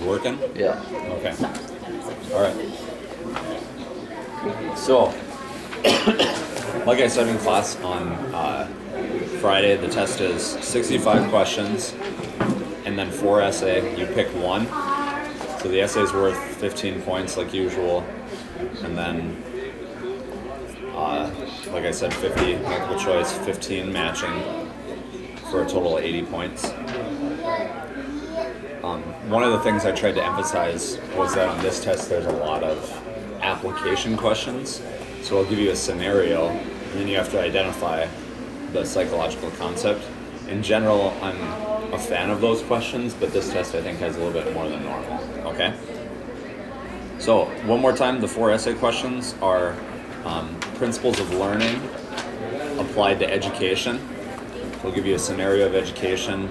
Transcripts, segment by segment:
Working? Yeah. Okay. All right. So, like I said in class on Friday, the test is 65 questions and then 4 essay. You pick one. So the essay is worth 15 points like usual. And then, like I said, 50 multiple choice, 15 matching for a total of 80 points. One of the things I tried to emphasize was that on this test there's a lot of application questions. So I'll give you a scenario and then you have to identify the psychological concept. In general, I'm a fan of those questions, but this test I think has a little bit more than normal. Okay? So one more time, the 4 essay questions are principles of learning applied to education. We'll give you a scenario of education,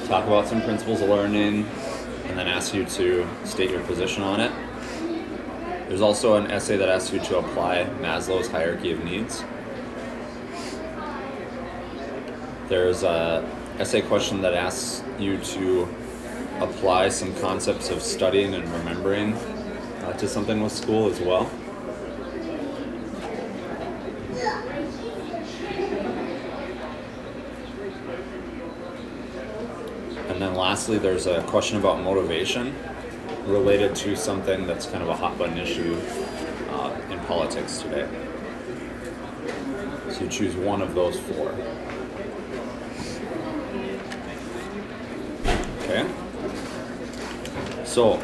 talk about some principles of learning, and then ask you to state your position on it. There's also an essay that asks you to apply Maslow's hierarchy of needs. There's an essay question that asks you to apply some concepts of studying and remembering to something with school as well. And then lastly, there's a question about motivation related to something that's kind of a hot button issue in politics today. So you choose one of those 4. Okay. So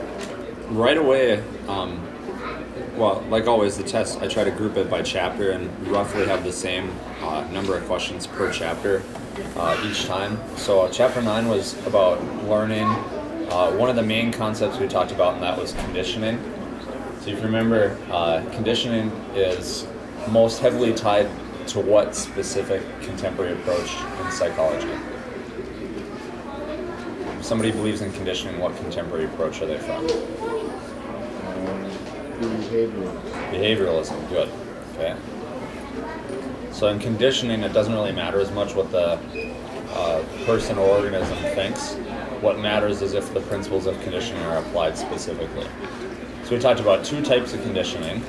right away, well, like always, the test, I try to group it by chapter and roughly have the same number of questions per chapter each time. So chapter 9 was about learning. One of the main concepts we talked about, and that was conditioning. So if you remember, conditioning is most heavily tied to what specific contemporary approach in psychology? If somebody believes in conditioning, what contemporary approach are they from? Behavioralism, good. Okay. So in conditioning, it doesn't really matter as much what the person or organism thinks. What matters is if the principles of conditioning are applied specifically. So we talked about 2 types of conditioning.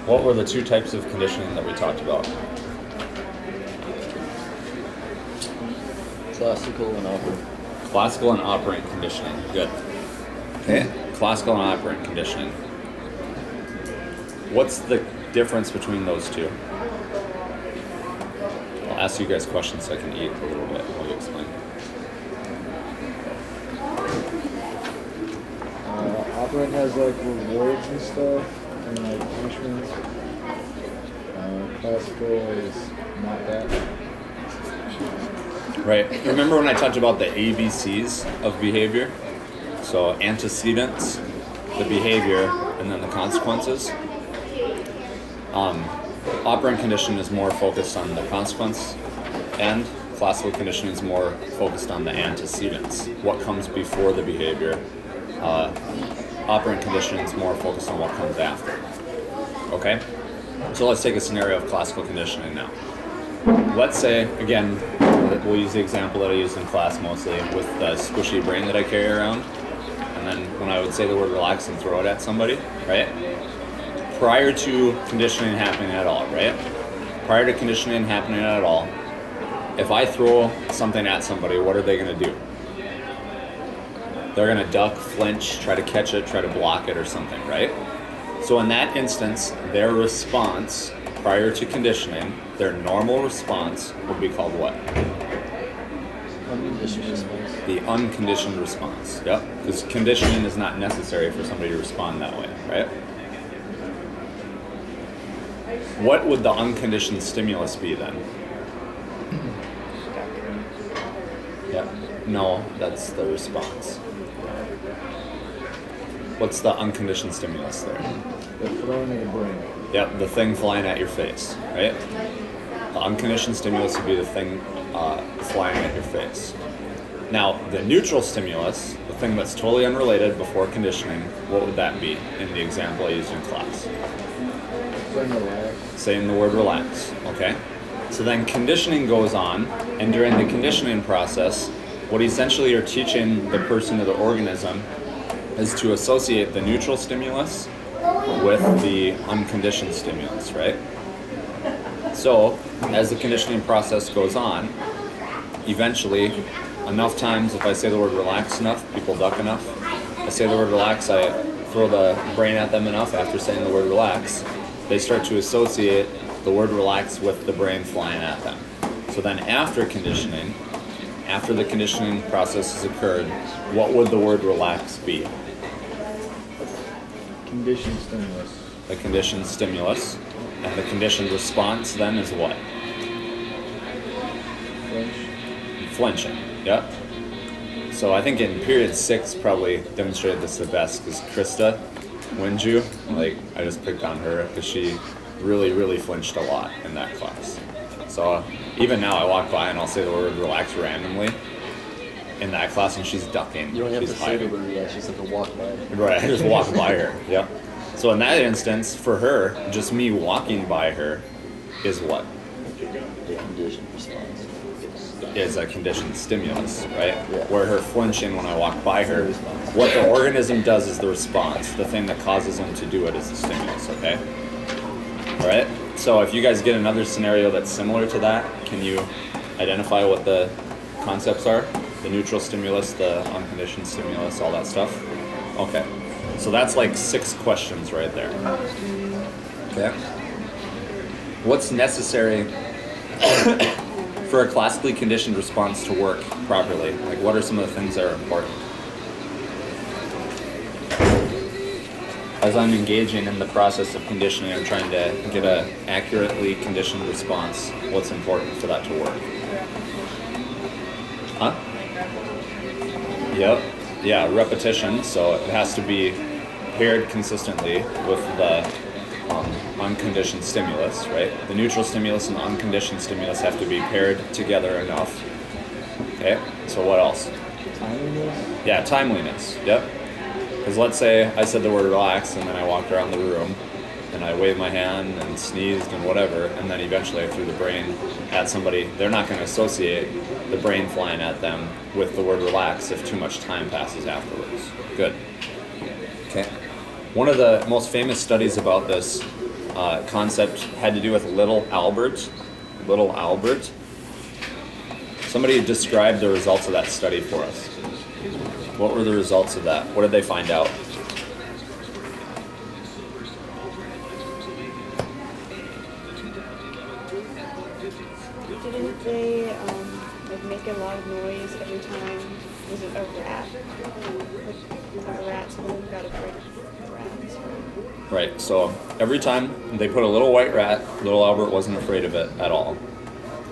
What were the 2 types of conditioning that we talked about? Classical and operant. Classical and operant conditioning, good. Okay. Classical and operant conditioning. What's the difference between those 2? I'll ask you guys questions so I can eat a little bit while you explain. Operant has like rewards and stuff, and like punishments. Classical is not that. Right. Remember when I talked about the ABCs of behavior? So antecedents, the behavior, and then the consequences. Operant conditioning is more focused on the consequence, and classical conditioning is more focused on the antecedents, what comes before the behavior. Operant conditioning is more focused on what comes after. Okay? So let's take a scenario of classical conditioning now. Let's say, again, we'll use the example that I used in class mostly with the squishy brain that I carry around. And then when I would say the word relax and throw it at somebody, right? Prior to conditioning happening at all, right? Prior to conditioning happening at all, if I throw something at somebody, what are they going to do? They're going to duck, flinch, try to catch it, try to block it or something, right? So in that instance, their response prior to conditioning, their normal response would be called what? Unconditioned response. The unconditioned response, yep. Because conditioning is not necessary for somebody to respond that way, right? What would the unconditioned stimulus be then? Yeah. No, that's the response. What's the unconditioned stimulus there? The throwing of the brain. Yep, the thing flying at your face, right? The unconditioned stimulus would be the thing flying at your face. Now, the neutral stimulus, the thing that's totally unrelated before conditioning, what would that be in the example I used in class? Saying the word relax, okay? So then conditioning goes on, and during the conditioning process, what essentially you're teaching the person or the organism is to associate the neutral stimulus with the unconditioned stimulus, right? So as the conditioning process goes on, eventually, enough times if I say the word relax enough, people duck enough. I say the word relax, I throw the brain at them enough after saying the word relax, they start to associate the word relax with the brain flying at them. So then after conditioning, after the conditioning process has occurred, what would the word relax be? Conditioned stimulus. The conditioned stimulus. And the conditioned response then is what? Flinching. Yep. So I think in period 6 probably demonstrated this the best because Krista Winju, like I just picked on her because she really flinched a lot in that class. So even now I walk by and I'll say the word relax randomly in that class and she's ducking. You don't have she's to say the word relax, she's like a walk by. Right, I just walk by her. Yep. So in that instance, for her, just me walking by her is what? The conditioned response. Is a conditioned stimulus, right? Yeah. Where her flinching when I walk by her, what the organism does is the response. The thing that causes them to do it is the stimulus, okay? All right? So if you guys get another scenario that's similar to that, can you identify what the concepts are? The neutral stimulus, the unconditioned stimulus, all that stuff? Okay. So that's like 6 questions right there. Okay. What's necessary for a classically conditioned response to work properly? Like, what are some of the things that are important? As I'm engaging in the process of conditioning, I'm trying to get an accurately conditioned response. What's important for that to work? Huh? Yep. Yeah, repetition. So it has to be paired consistently with the unconditioned stimulus, right? The neutral stimulus and the unconditioned stimulus have to be paired together enough. Okay, so what else? Timeliness? Yeah, timeliness, yep. Because let's say I said the word relax and then I walked around the room and I waved my hand and sneezed and whatever, and then eventually I threw the brain at somebody. They're not going to associate the brain flying at them with the word relax if too much time passes afterwards. Good. Okay. One of the most famous studies about this concept had to do with little Albert. Little Albert. Somebody described the results of that study for us. What were the results of that? What did they find out? Didn't they like make a lot of noise every time? Was it a rat? Like a rat, someone got afraid of rats. Right, so every time they put a little white rat, little Albert wasn't afraid of it at all.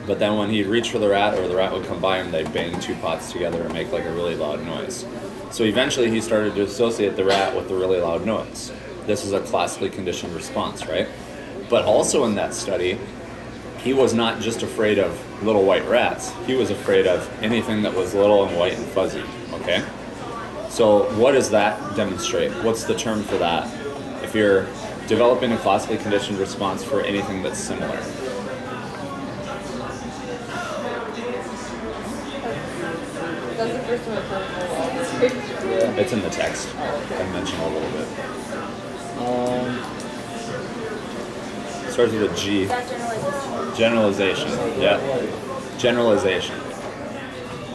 But then when he'd reach for the rat or the rat would come by him, they'd bang 2 pots together and make like a really loud noise. So eventually he started to associate the rat with the really loud noise. This is a classically conditioned response, right? But also in that study, he was not just afraid of little white rats. He was afraid of anything that was little and white and fuzzy, okay? So what does that demonstrate? What's the term for that? If you're developing a classically conditioned response for anything that's similar. That's the first one I thought. It's in the text. I mentioned a little bit. Starts with a G. Generalization. Yeah. Generalization.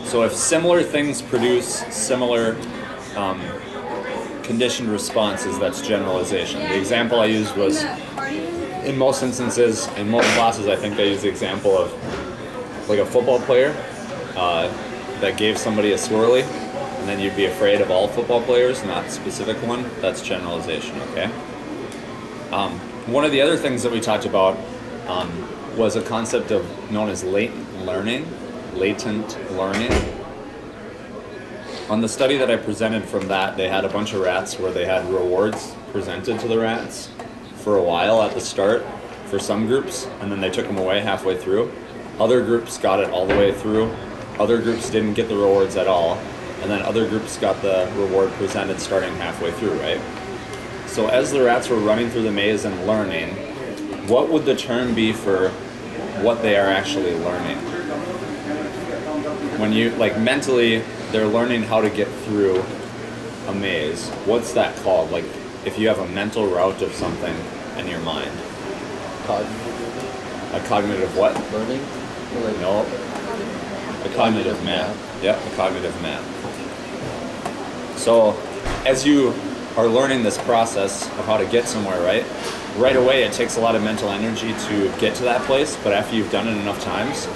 So if similar things produce similar conditioned responses, that's generalization. The example I used was, in most instances, in most classes, I think I used the example of like a football player that gave somebody a swirly, and then you'd be afraid of all football players, not a specific one. That's generalization, okay? One of the other things that we talked about was a concept of known as latent learning. Latent learning. On the study that I presented from that, they had a bunch of rats where they had rewards presented to the rats for a while at the start for some groups, and then they took them away halfway through. Other groups got it all the way through. Other groups didn't get the rewards at all, and then other groups got the reward presented starting halfway through, right? So as the rats were running through the maze and learning, what would the term be for what they are actually learning? When you, like mentally, they're learning how to get through a maze, what's that called? Like, if you have a mental route of something in your mind. Cognitive A cognitive what? learning? Or like, No. A cognitive map. Yep, a cognitive map. So, as you are learning this process of how to get somewhere, right away it takes a lot of mental energy to get to that place, but after you've done it enough times,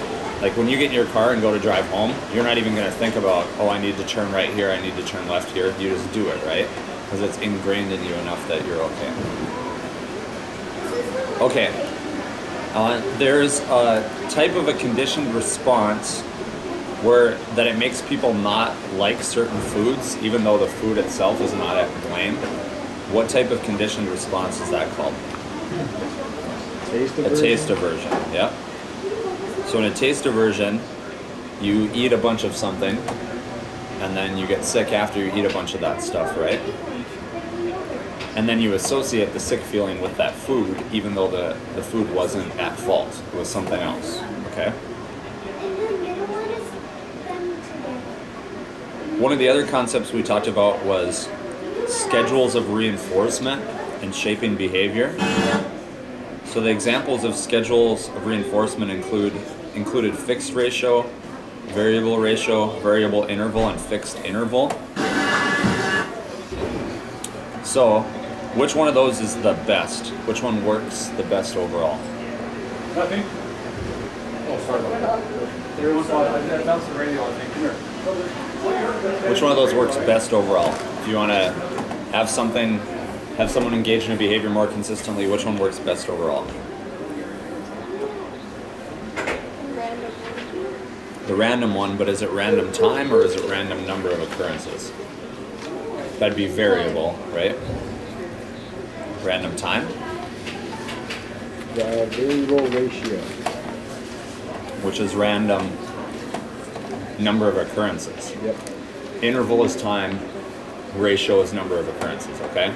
like when you get in your car and go to drive home, you're not even going to think about, oh, I need to turn right here, I need to turn left here. You just do it, right? Because it's ingrained in you enough that you're okay. Okay. There's a type of a conditioned response where that it makes people not like certain foods, even though the food itself is not at blame. What type of conditioned response is that called? Taste A aversion? taste aversion, yep. So in a taste aversion, you eat a bunch of something, and then you get sick after you eat a bunch of that stuff, right? And then you associate the sick feeling with that food, even though the food wasn't at fault. It was something else, okay? One of the other concepts we talked about was schedules of reinforcement and shaping behavior. So the examples of schedules of reinforcement included fixed ratio, variable interval, and fixed interval. So, which one of those is the best? Which one works the best overall? Nothing. Oh, sorry about that. Everyone's I bounced the radio, I think. Here. Which one of those works best overall? If you want to have someone engage in a behavior more consistently, which one works best overall? Random. The random one, but is it random time or is it random number of occurrences? That'd be variable, right? Random time, The variable ratio. which is random number of occurrences. Yep. Interval is time, ratio is number of occurrences, okay?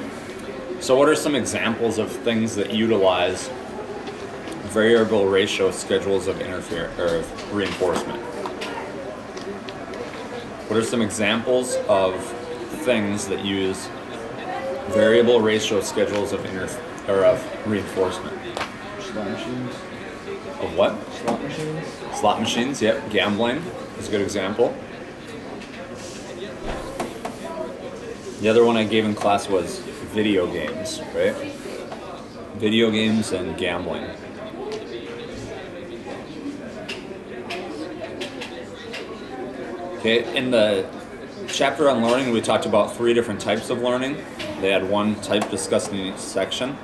So what are some examples of things that utilize variable ratio schedules of reinforcement? What are some examples of things that use variable ratio schedules of reinforcement? Slot machines. Of what? Slot machines. Slot machines, yep. Gambling is a good example. The other one I gave in class was video games, right? Video games and gambling. Okay, in the chapter on learning, we talked about 3 different types of learning. They had one type discussed in each section: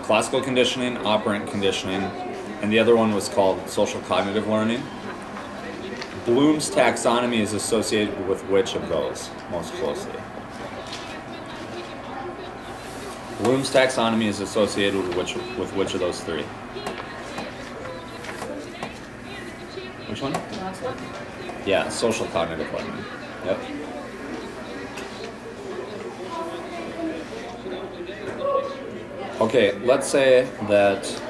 classical conditioning, operant conditioning, and the other one was called social cognitive learning. Bloom's taxonomy is associated with which of those most closely? Bloom's taxonomy is associated with which of those 3? Which one? Yeah, social cognitive learning. Yep. Okay, let's say that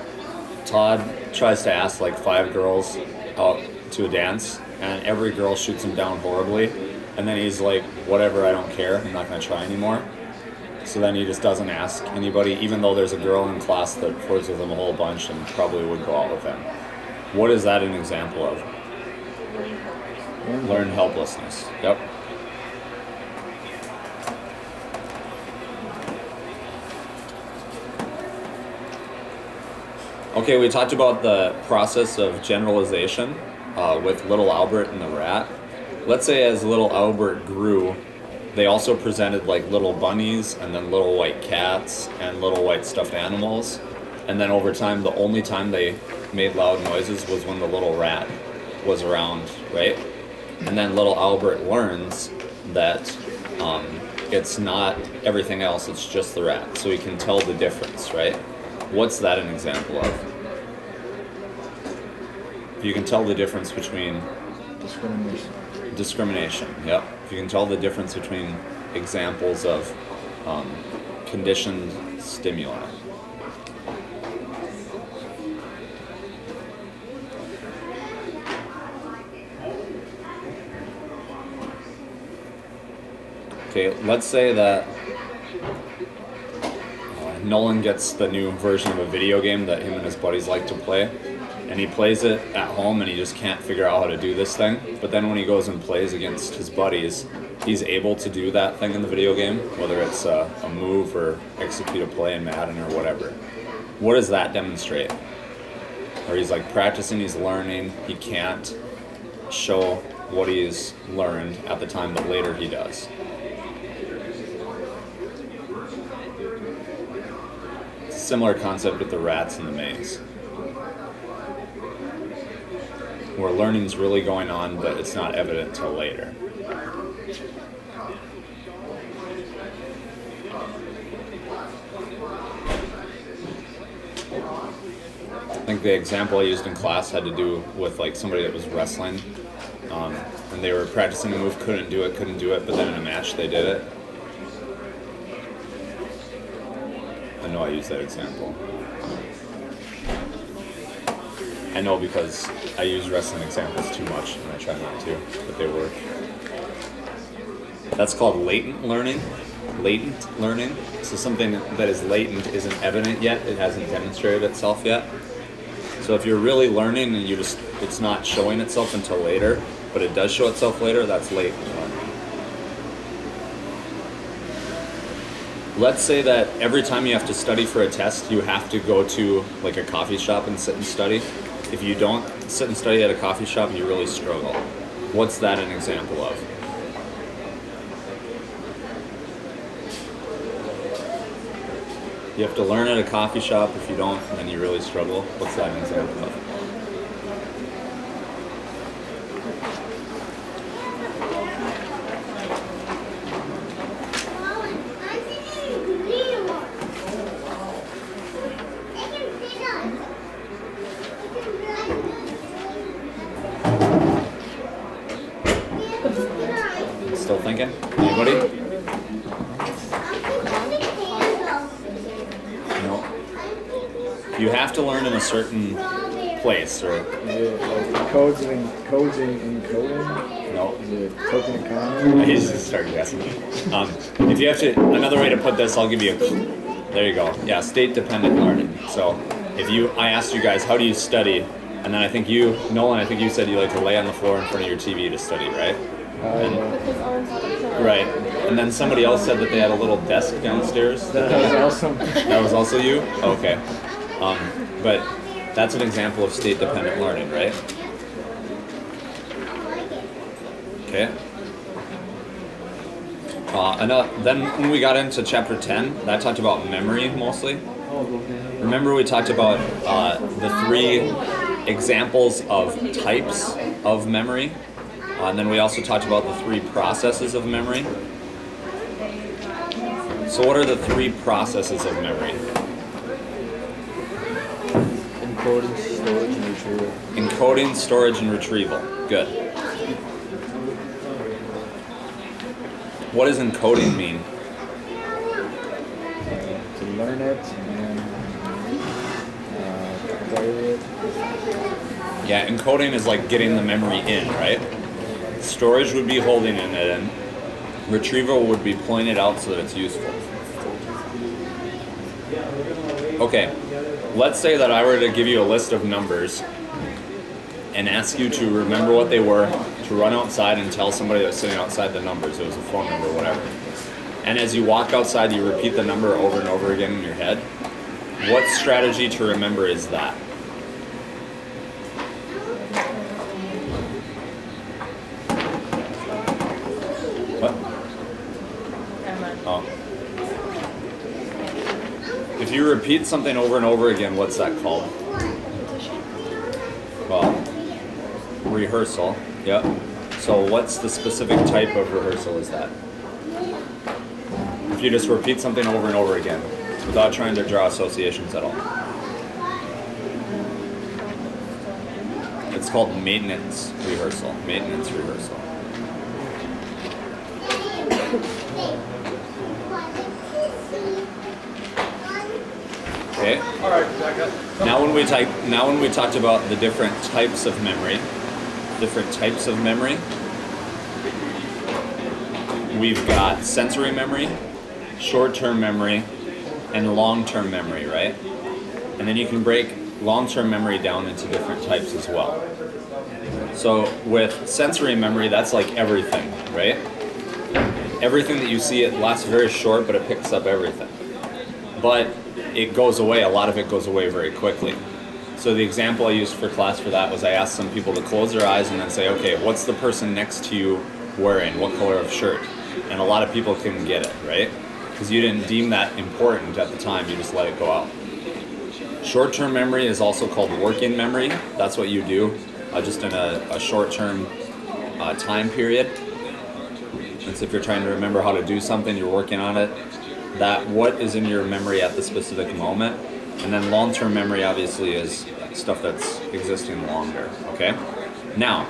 Todd tries to ask like 5 girls out to a dance, and every girl shoots him down horribly, and then he's like, whatever, I don't care, I'm not going to try anymore. So then he just doesn't ask anybody, even though there's a girl in class that flirts with him a whole bunch and probably would go out with him. What is that an example of? Learned helplessness. Yep. Okay, we talked about the process of generalization with little Albert and the rat. Let's say as little Albert grew, they also presented like little bunnies and then little white cats and little white stuffed animals. And then over time, the only time they made loud noises was when the little rat was around, right? And then little Albert learns that it's not everything else, it's just the rat. So he can tell the difference, right? What's that an example of? You can tell the difference between discrimination, yep. If you can tell the difference between examples of conditioned stimuli. Okay, let's say that Nolan gets the new version of a video game that him and his buddies like to play, and he plays it at home and he just can't figure out how to do this thing. But then when he goes and plays against his buddies, he's able to do that thing in the video game, whether it's a move or execute a play in Madden or whatever. What does that demonstrate? Or he's like practicing, he's learning, he can't show what he's learned at the time, but later he does. It's a similar concept with the rats in the maze, where learning's really going on, but it's not evident till later. I think the example I used in class had to do with like somebody that was wrestling, and they were practicing a move, couldn't do it, but then in a match they did it. I know I used that example. I know because I use wrestling examples too much, and I try not to, but they work. That's called latent learning. Latent learning. So something that is latent isn't evident yet, it hasn't demonstrated itself yet. So if you're really learning and it's not showing itself until later, but it does show itself later, that's latent learning. Let's say that every time you have to study for a test, you have to go to like a coffee shop and sit and study. If you don't sit and study at a coffee shop, you really struggle. What's that an example of? You have to learn at a coffee shop. If you don't, then you really struggle. What's that an example of? Still thinking? Anybody? You have to learn in a certain place, or like codes and encoding. no. Is it token economy? I just started guessing. If you have to, another way to put this, I'll give you a. There you go. Yeah, state-dependent learning. So, I asked you guys, how do you study? And then I think Nolan, I think you said you like to lay on the floor in front of your TV to study, right? Right. And then somebody else said that they had a little desk downstairs. That was awesome. That was also you? Okay. But that's an example of state-dependent learning, right? Okay. Then when we got into chapter 10, that talked about memory mostly. Remember we talked about the 3 examples of types of memory? And then we also talked about the 3 processes of memory. So what are the 3 processes of memory? Encoding, storage, and retrieval. Encoding, storage, and retrieval. Good. What does encoding mean? To learn it and play it. Yeah, encoding is like getting the memory in, right? Storage would be holding it in. Retrieval would be pulling it out so that it's useful. Okay, let's say that I were to give you a list of numbers and ask you to remember what they were, to run outside and tell somebody that's sitting outside the numbers. It was a phone number or whatever. And as you walk outside, you repeat the number over and over again in your head. What strategy to remember is that? What? Oh. If you repeat something over and over again, what's that called? Well, rehearsal. Yep. So what's the specific type of rehearsal is that? If you just repeat something over and over again without trying to draw associations at all. It's called maintenance rehearsal. Maintenance rehearsal. Okay. All right, Becca. Now when we talked about the different types of memory, we've got sensory memory, short-term memory, and long-term memory, right? And then you can break long-term memory down into different types as well. So with sensory memory, that's like everything, right? Everything that you see, it lasts very short, but it picks up everything. But it goes away, a lot of it goes away very quickly. So the example I used for class for that was I asked some people to close their eyes and then say, okay, what's the person next to you wearing? What color of shirt? And a lot of people couldn't get it, right? Because you didn't deem that important at the time, you just let it go out. Short-term memory is also called working memory. That's what you do, just in a short-term time period. And so if you're trying to remember how to do something, you're working on it, that what is in your memory at the specific moment. And then long-term memory obviously is stuff that's existing longer, okay? Now,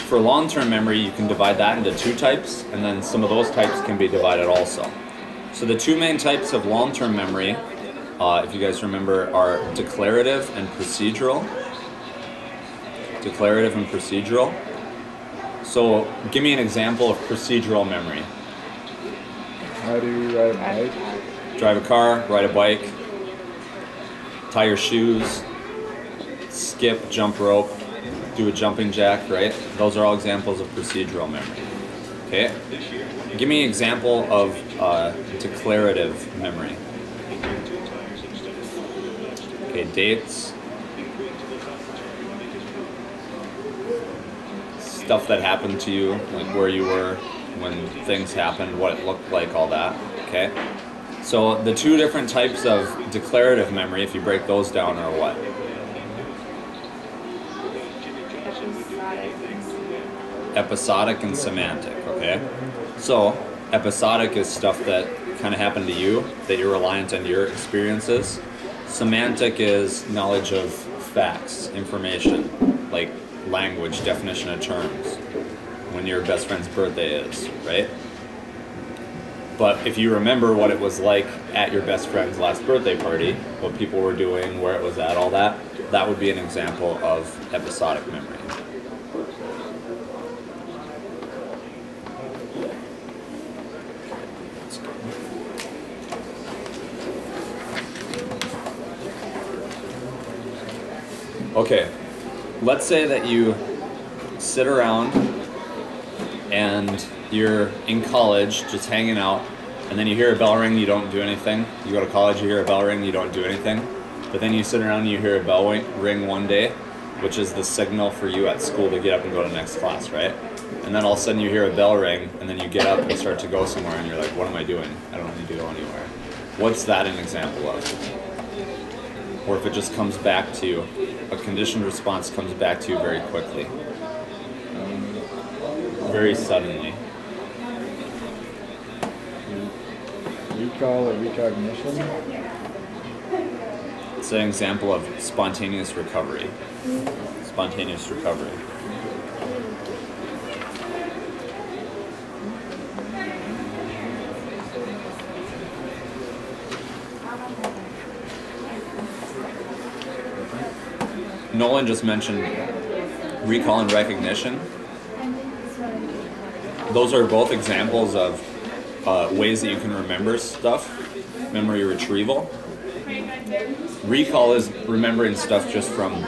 for long-term memory, you can divide that into two types, and then some of those types can be divided also. So the two main types of long-term memory, if you guys remember, are declarative and procedural. Declarative and procedural. So give me an example of procedural memory. How do you ride a bike? Drive a car, ride a bike, tie your shoes, skip, jump rope, do a jumping jack, right? Those are all examples of procedural memory. Okay? Give me an example of declarative memory. Okay, dates. Stuff that happened to you, like where you were when things happened, what it looked like, all that, okay? So the two different types of declarative memory, if you break those down, are what? Episodic and semantic, okay? So episodic is stuff that kind of happened to you, that you're reliant on your experiences. Semantic is knowledge of facts, information, like language, definition of terms, when your best friend's birthday is, right? But if you remember what it was like at your best friend's last birthday party, what people were doing, where it was at, all that, that would be an example of episodic memory. Okay, let's say that you sit around and you're in college just hanging out, and then you hear a bell ring, you don't do anything. You go to college, you hear a bell ring, you don't do anything. But then you sit around and you hear a bell ring one day, which is the signal for you at school to get up and go to the next class, right? And then all of a sudden you hear a bell ring, and then you get up and start to go somewhere, and you're like, what am I doing? I don't need to go anywhere. What's that an example of? Or if it just comes back to you, a conditioned response comes back to you very quickly. Very suddenly. Recall or recognition? It's an example of spontaneous recovery. Spontaneous recovery. Nolan just mentioned recall and recognition. Those are both examples of ways that you can remember stuff, memory retrieval. Recall is remembering stuff just from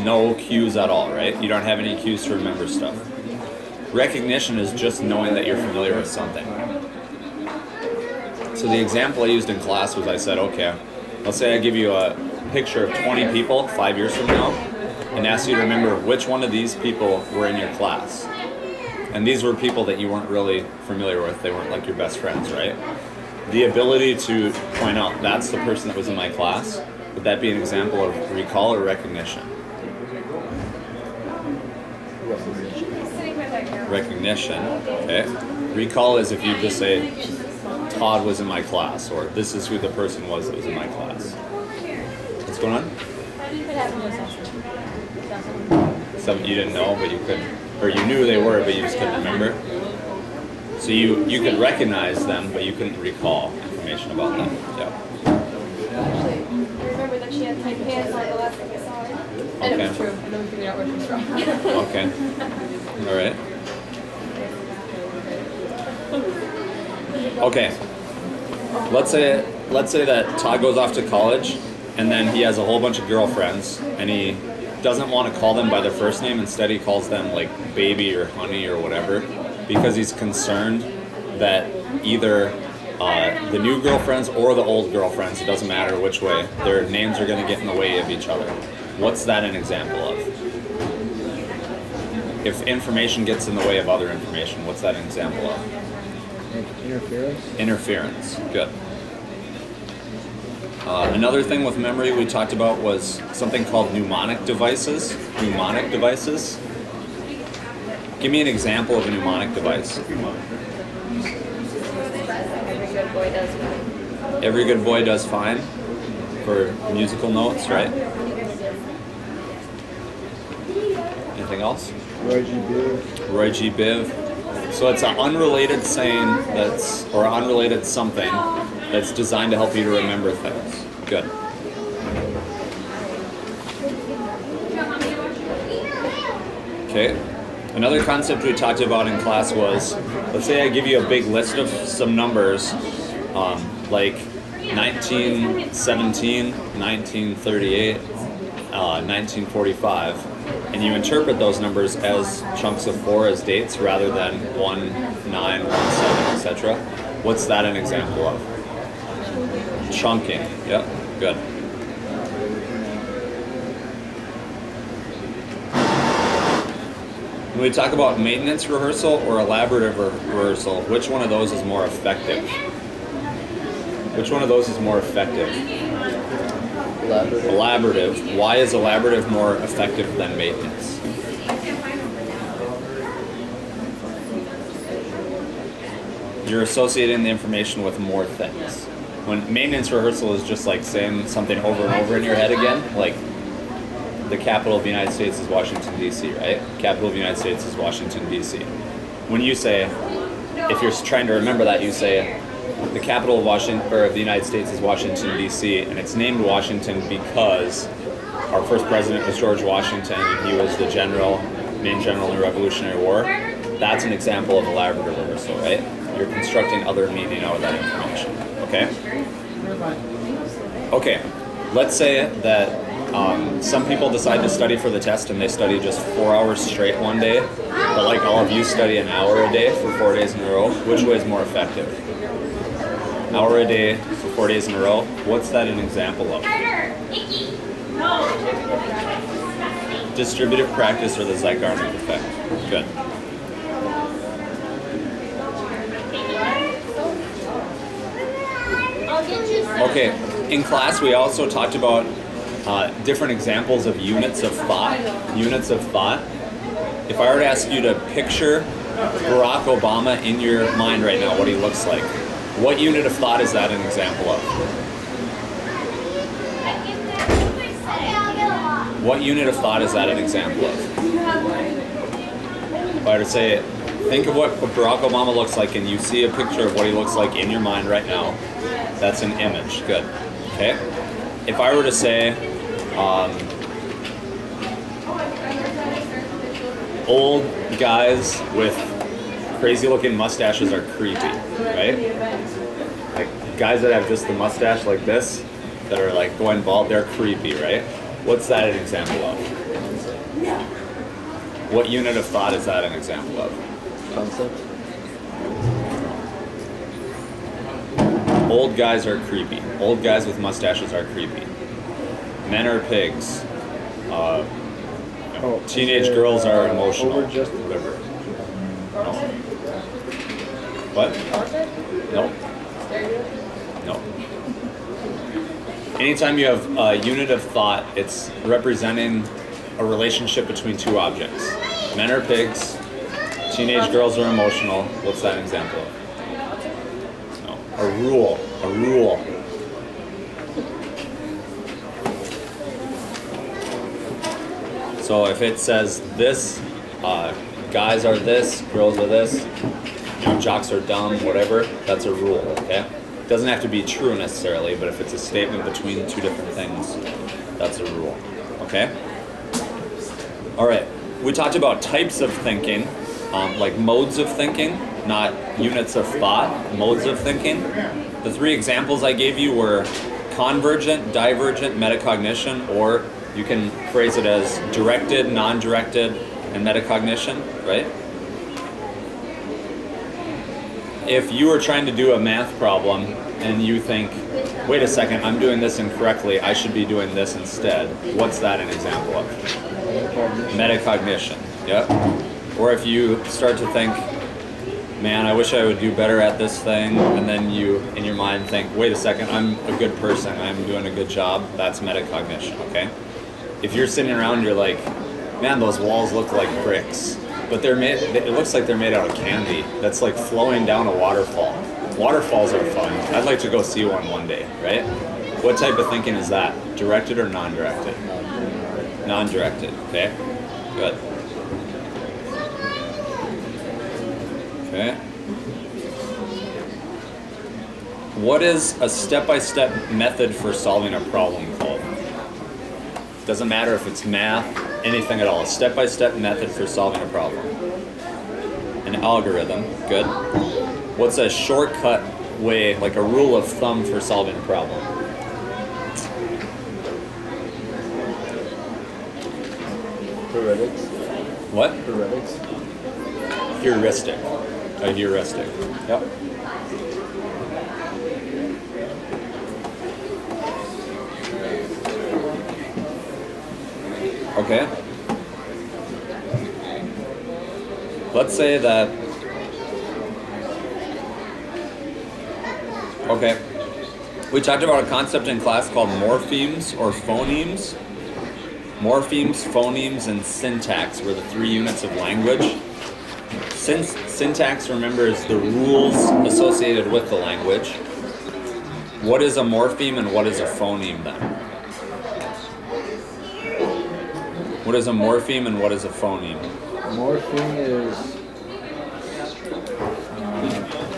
no cues at all, right? You don't have any cues to remember stuff. Recognition is just knowing that you're familiar with something. So the example I used in class was I said, okay, let's say I give you a picture of 20 people 5 years from now and ask you to remember which one of these people were in your class. And these were people that you weren't really familiar with. They weren't like your best friends, right? The ability to point out, that's the person that was in my class, would that be an example of recall or recognition? Recognition, okay. Recall is if you just say, Todd was in my class, or this is who the person was that was in my class. What's going on? Something you didn't know, but you couldn't, or you knew they were, but you just couldn't remember. So you could recognize them, but you couldn't recall information about them. Yeah. Actually, I remember that she had tight pants on the last time I saw her. And it was true, and then we figured out where she was from. Okay. All right. Okay. Let's say that Todd goes off to college, and then he has a whole bunch of girlfriends, and he doesn't want to call them by their first name. Instead, he calls them like baby or honey or whatever, because he's concerned that either the new girlfriends or the old girlfriends, it doesn't matter which way, their names are going to get in the way of each other. What's that an example of? If information gets in the way of other information, what's that an example of? Interference? Interference. Good. Another thing with memory we talked about was something called mnemonic devices. Mnemonic devices. Give me an example of a mnemonic device. Every good boy does fine. Every good boy does fine for musical notes, right? Anything else? Roy G. Biv. Roy G. Biv. So it's an unrelated saying or unrelated something that's designed to help you to remember things. Good. Okay. Another concept we talked about in class was, let's say I give you a big list of some numbers, like 1917, 1938, 1945, and you interpret those numbers as chunks of 4 as dates rather than 1, 9, 1, 7, etc. What's that an example of? Chunking. Yep, good. When we talk about maintenance rehearsal or elaborative rehearsal, which one of those is more effective? Which one of those is more effective? Elaborative. Elaborative. Why is elaborative more effective than maintenance? You're associating the information with more things. When maintenance rehearsal is just like saying something over and over in your head again, like the capital of the United States is Washington, D.C., right? Capital of the United States is Washington, D.C. When you say, if you're trying to remember that, you say, the capital of Washington, or of the United States is Washington, D.C., and it's named Washington because our first president was George Washington, and he was the main general in the Revolutionary War. That's an example of elaborative rehearsal, right? You're constructing other meaning out of that information, okay? Okay, let's say that some people decide to study for the test and they study just 4 hours straight one day, but like all of you study an hour a day for 4 days in a row. Which way is more effective? Hour a day for 4 days in a row. What's that an example of? Distributive practice or the Zeigarnik effect. Good. Okay, in class we also talked about different examples of units of thought. Units of thought. If I were to ask you to picture Barack Obama in your mind right now, what he looks like, what unit of thought is that an example of? What unit of thought is that an example of? If I were to say, think of what Barack Obama looks like and you see a picture of what he looks like in your mind right now, that's an image. Good. Okay? If I were to say, old guys with crazy looking mustaches are creepy, right? Like guys that have just the mustache like this, that are like going bald, they're creepy, right? What's that an example of? What unit of thought is that an example of? Concept. Old guys are creepy. Old guys with mustaches are creepy. Men are pigs. Teenage girls are emotional. Whatever. No. What? No. No. Anytime you have a unit of thought, it's representing a relationship between two objects. Men are pigs. Teenage girls are emotional. What's that an example of? No. A rule. A rule. So if it says this, guys are this, girls are this, jocks are dumb, whatever, that's a rule, okay? It doesn't have to be true necessarily, but if it's a statement between two different things, that's a rule, okay? All right, we talked about types of thinking, like modes of thinking. not units of thought, modes of thinking. The three examples I gave you were convergent, divergent, metacognition, or you can phrase it as directed, non-directed, and metacognition, right? If you are trying to do a math problem and you think, wait a second, I'm doing this incorrectly, I should be doing this instead, what's that an example of? Metacognition, yep. Or if you start to think, man, I wish I would do better at this thing, and then you, in your mind, think, wait a second, I'm a good person, I'm doing a good job, that's metacognition, okay? If you're sitting around, you're like, man, those walls look like bricks, but they're made, it looks like they're made out of candy. That's like flowing down a waterfall. Waterfalls are fun. I'd like to go see one day, right? What type of thinking is that? Directed or non-directed? Non-directed, okay? Good. Okay. What is a step-by-step method for solving a problem called? Doesn't matter if it's math, anything at all. A step-by-step method for solving a problem. An algorithm, good. What's a shortcut way, like a rule of thumb for solving a problem? Heuristics. What? Heuristics. Heuristic. A heuristic. Yep. Okay. Let's say that, okay, we talked about a concept in class called morphemes or phonemes. Morphemes, phonemes, and syntax were the 3 units of language. Syntax, remember, is the rules associated with the language. What is a morpheme and what is a phoneme then? What is a morpheme and what is a phoneme? Morpheme is,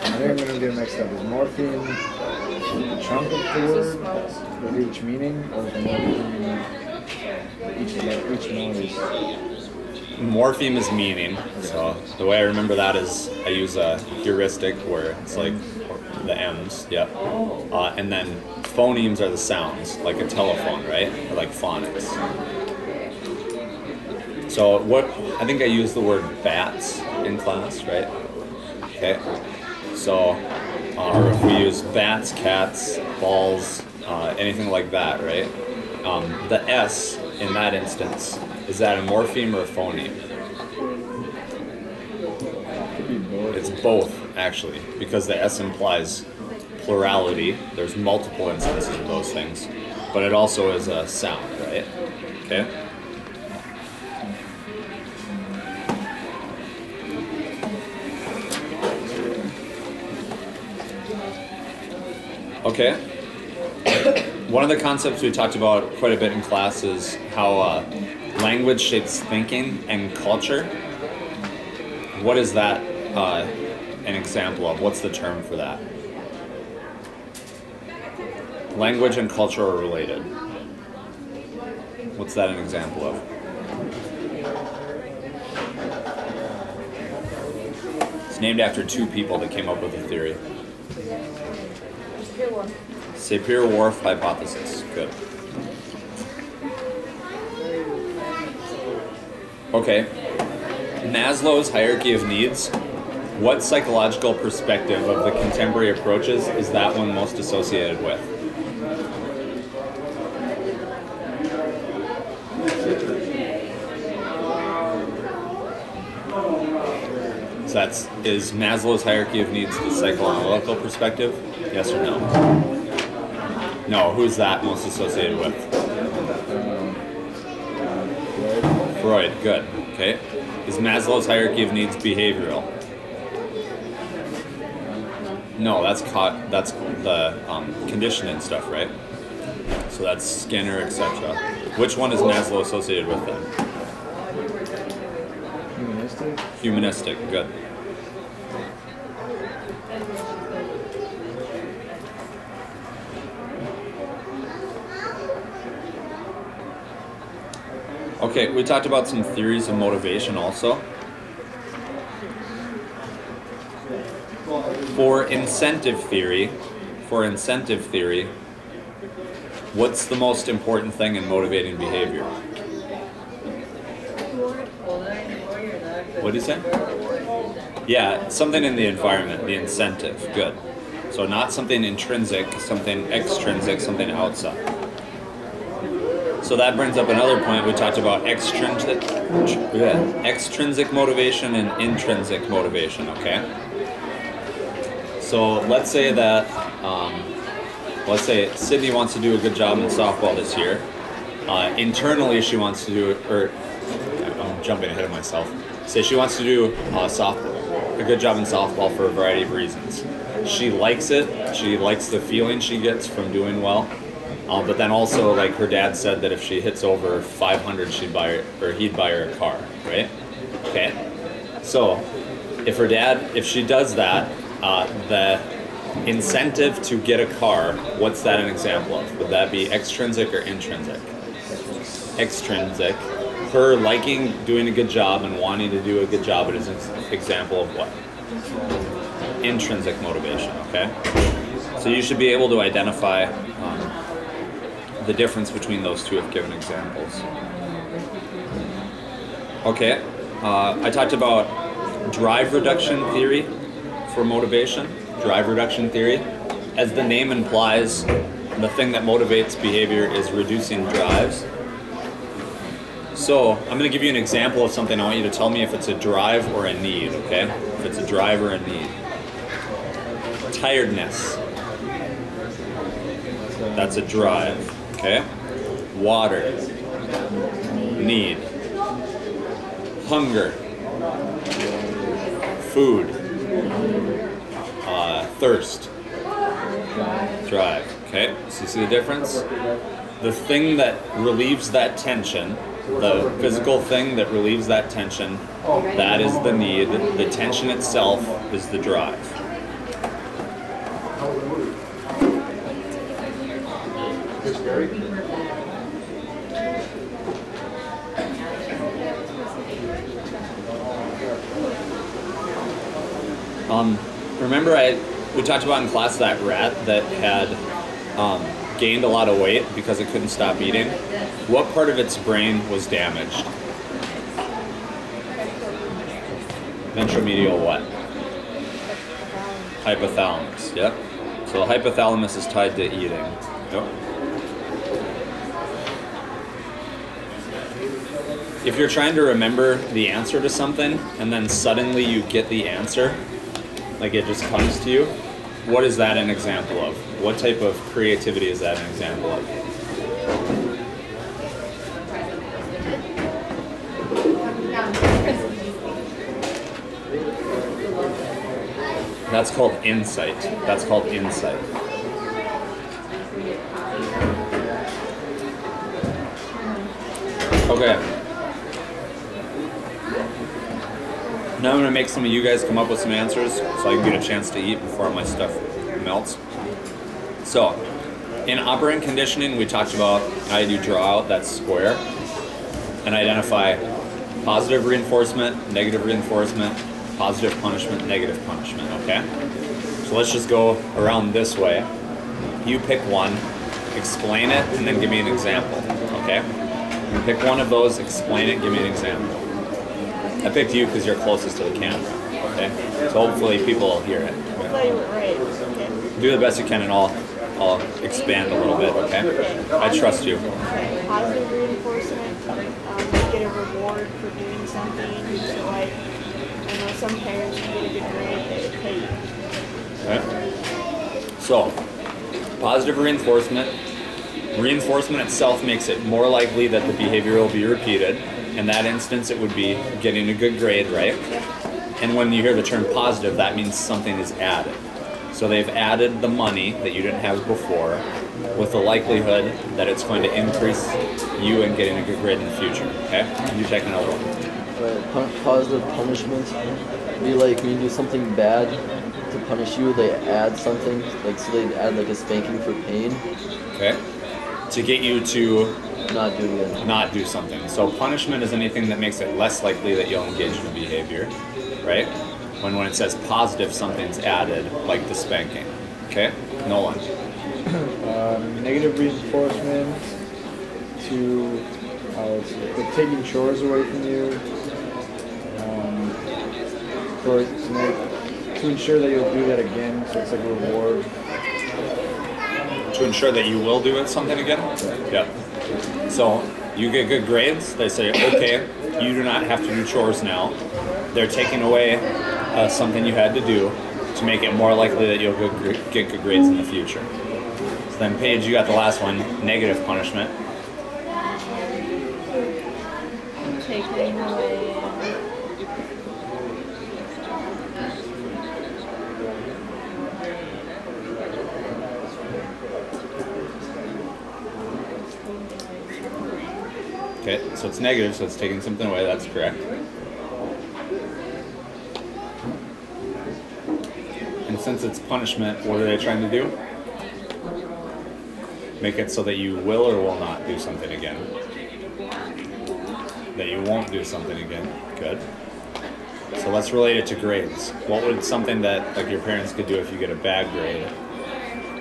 I think I'm going to get mixed up. Is morpheme a chunk of the word with each meaning, or is morpheme each noise? Morpheme is meaning, so the way I remember that is I use a heuristic where it's like the M's, yep. And then phonemes are the sounds, like a telephone, right? Or like phonics. So what, I think I used the word bats in class, right? Okay. So, or if we use bats, cats, balls, anything like that, right? The S in that instance, is that a morpheme or a phoneme? It's both, actually, because the S implies plurality. There's multiple instances of those things, but it also is a sound, right? Okay. Okay. One of the concepts we talked about quite a bit in class is how language shapes thinking and culture. What is that an example of? What's the term for that? Language and culture are related. What's that an example of? It's named after 2 people that came up with the theory. Sapir-Whorf hypothesis. Good. Okay. Maslow's hierarchy of needs. What psychological perspective of the contemporary approaches is that one most associated with? Is Maslow's hierarchy of needs the psychological perspective? Yes or no? No, who's that most associated with? Freud, good. Okay. Is Maslow's hierarchy of needs behavioral? No, that's the conditioning stuff, right? So that's Skinner, etc. Which one is Maslow associated with then? Humanistic. Humanistic, good. Okay, we talked about some theories of motivation also. For incentive theory, what's the most important thing in motivating behavior? What do you say? Yeah, something in the environment, the incentive. Good. So not something intrinsic, something extrinsic, something outside. So that brings up another point. We talked about extrinsic motivation and intrinsic motivation, okay? So let's say that, let's say Sydney wants to do a good job in softball this year. Internally, she wants to do, or I'm jumping ahead of myself. Say she wants to do softball, a good job in softball for a variety of reasons. She likes it. She likes the feeling she gets from doing well. But then also, like her dad said, that if she hits over 500, he'd buy her a car, right? Okay. So, if she does that, the incentive to get a car, what's that an example of? Would that be extrinsic or intrinsic? Extrinsic. Her liking doing a good job and wanting to do a good job is an example of what? Intrinsic motivation, okay? So you should be able to identify the difference between those two if given examples. Okay, I talked about drive reduction theory for motivation. Drive reduction theory. As the name implies, the thing that motivates behavior is reducing drives. So I'm going to give you an example of something. I want you to tell me if it's a drive or a need, okay? If it's a drive or a need. Tiredness. That's a drive, okay? Water. Need. Hunger. Food. Thirst. Drive, okay? So you see the difference? The thing that relieves that tension, the physical thing that relieves that tension, that is the need. The tension itself is the drive. Remember we talked about in class that rat that had gained a lot of weight because it couldn't stop eating. What part of its brain was damaged? Ventromedial what? Hypothalamus, yep. So the hypothalamus is tied to eating. Yep. If you're trying to remember the answer to something and then suddenly you get the answer, like it just comes to you, what is that an example of? What type of creativity is that an example of? That's called insight. That's called insight. Okay. Now I'm going to make some of you guys come up with some answers so I can get a chance to eat before my stuff melts. So, in operant conditioning, we talked about how you draw out that square and identify positive reinforcement, negative reinforcement, positive punishment, negative punishment, okay? So let's just go around this way. You pick one, explain it, and then give me an example, okay? You pick one of those, explain it, give me an example. I picked you because you're closest to the camera, okay? So hopefully people will hear it. I thought you were right. Okay. Do the best you can and I'll expand a little bit, okay? I trust you. Okay. Positive reinforcement. You get a reward for doing something. So like, I know some parents, you get a good grade, they pay you. Okay. So, positive reinforcement. Reinforcement itself makes it more likely that the behavior will be repeated. In that instance, it would be getting a good grade, right? And when you hear the term positive, that means something is added. So they've added the money that you didn't have before with the likelihood that it's going to increase you in getting a good grade in the future, okay? You take another one. Positive punishment be like when you do something bad to punish you, they add something, like so they add like a spanking for pain. Okay. To get you to not do it. Not do something. So punishment is anything that makes it less likely that you'll engage in a behavior, right? when it says positive, something's added, like the spanking. Okay? Nolan. Negative reinforcement to let's see, like taking chores away from you, to ensure that you'll do that again, so it's like a reward. To ensure that you will do it something again? Yeah. So you get good grades, they say, okay, you do not have to do chores now. They're taking away something you had to do to make it more likely that you'll get good grades in the future. So then Paige, you got the last one, negative punishment. Taking away. Okay, so it's negative, so it's taking something away, that's correct. And since it's punishment, what are they trying to do? Make it so that you will or will not do something again. That you won't do something again. Good. So let's relate it to grades. What would something that like your parents could do if you get a bad grade?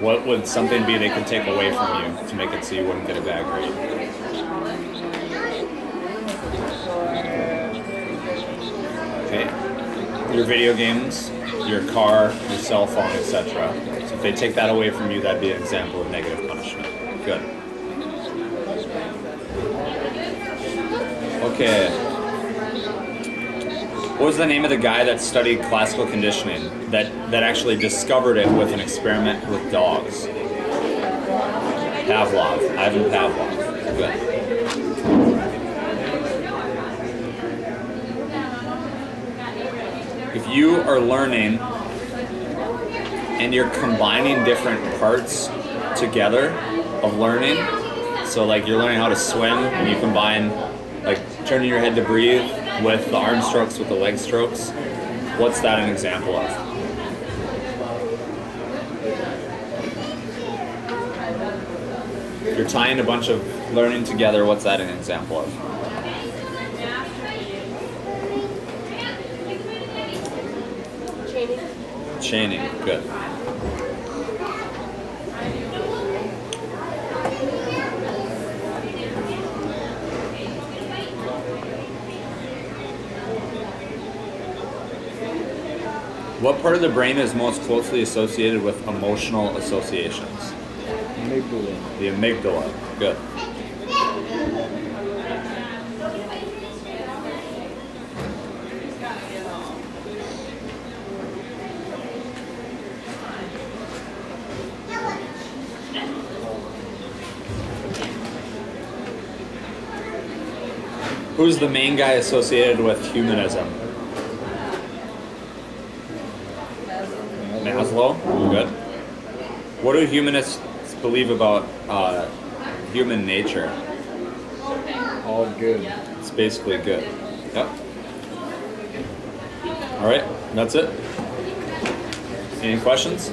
What would something be they could take away from you to make it so you wouldn't get a bad grade? Okay. Your video games, your car, your cell phone, etc. So if they take that away from you, that'd be an example of negative punishment. Good. Okay. What was the name of the guy that studied classical conditioning that actually discovered it with an experiment with dogs? Pavlov. Ivan Pavlov. Good. If you are learning and you're combining different parts together of learning, so like you're learning how to swim and you combine like turning your head to breathe with the arm strokes with the leg strokes, what's that an example of? You're tying a bunch of learning together, what's that an example of? Chaining, good. What part of the brain is most closely associated with emotional associations? Amygdala. The amygdala, good. Who's the main guy associated with humanism? Maslow? Good. What do humanists believe about human nature? All good. It's basically good. Yep. All right, that's it. Any questions?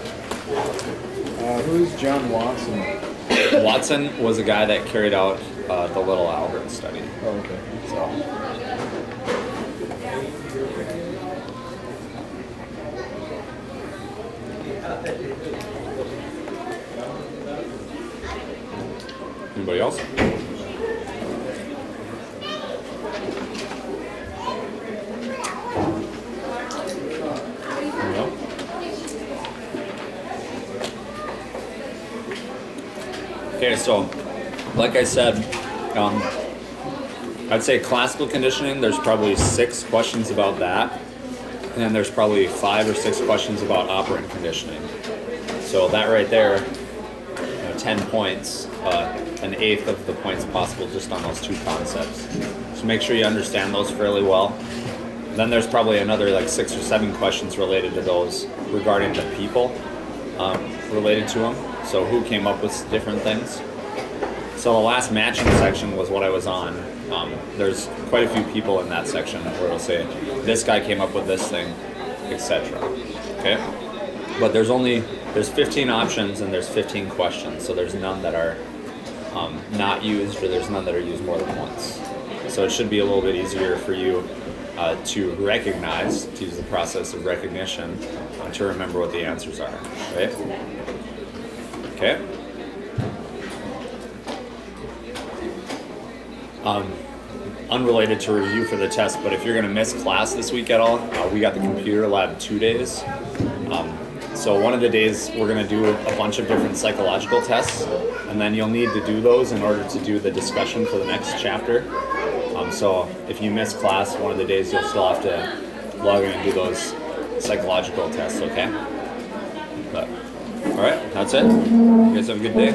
Who's John Watson? Watson was a guy that carried out the Little Albert study. Oh, okay. So. Anybody else? No? Okay, so like I said, I'd say classical conditioning, there's probably 6 questions about that. And then there's probably 5 or 6 questions about operant conditioning. So that right there, 10 points, an eighth of the points possible just on those 2 concepts. So make sure you understand those fairly well. Then there's probably another like 6 or 7 questions related to those regarding the people related to them. So who came up with different things. So the last matching section was what I was on. There's quite a few people in that section where it'll say, this guy came up with this thing, etc. Okay? But there's 15 options and there's 15 questions, so there's none that are not used, or there's none that are used more than once. So it should be a little bit easier for you to recognize, to use the process of recognition, to remember what the answers are, right? Okay? Unrelated to review for the test, but if you're going to miss class this week at all, we got the computer lab 2 days. So one of the days we're going to do a bunch of different psychological tests, and then you'll need to do those in order to do the discussion for the next chapter. So if you miss class one of the days, you'll still have to log in and do those psychological tests, okay? But, all right, that's it. You guys have a good day.